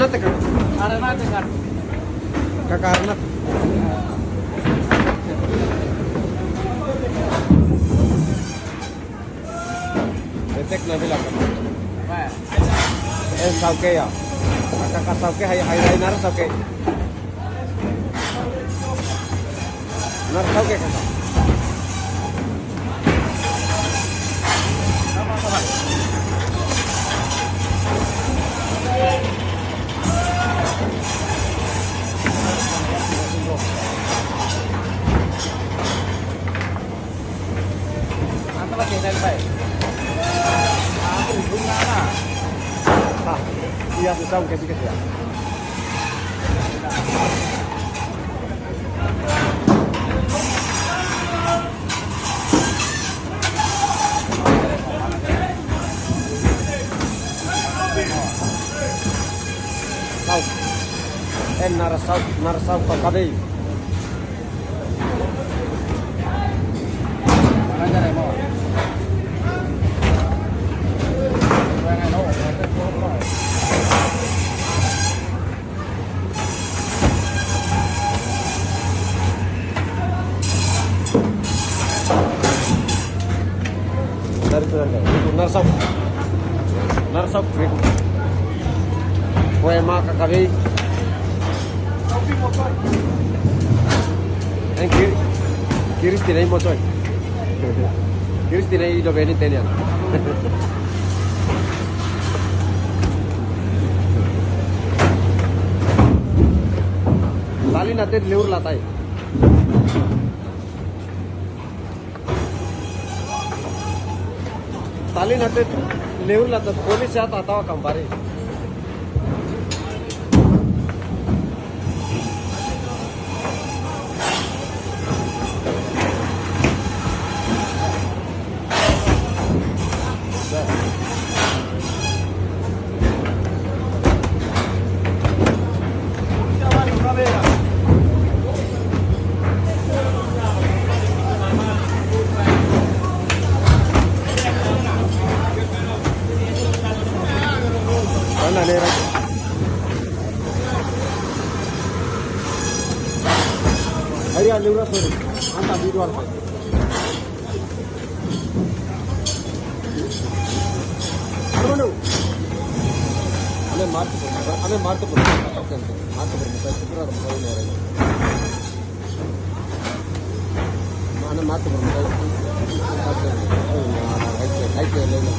Karena tekan. Karena tekan. Karena. Detek na bila ka. Sauke ya. Kakak sauke hay nar sauke. Nar sauke kan. Apa channel Pak? Aku bunga na. Iya susah kasih ya. South. Narasau Kakadei. Narsau Creek. Poema Kakadei. Kiris tinai mocoy. Kiris tinai do beni tenian. Tali nate leur latai. Tali nate leur latat polis ya tatawa kambari. Mana nih? Hari ini udah sore, anda video apa? Mana? Ane market pun, segera ramai ni orang. Mana market pun, hai ke lele.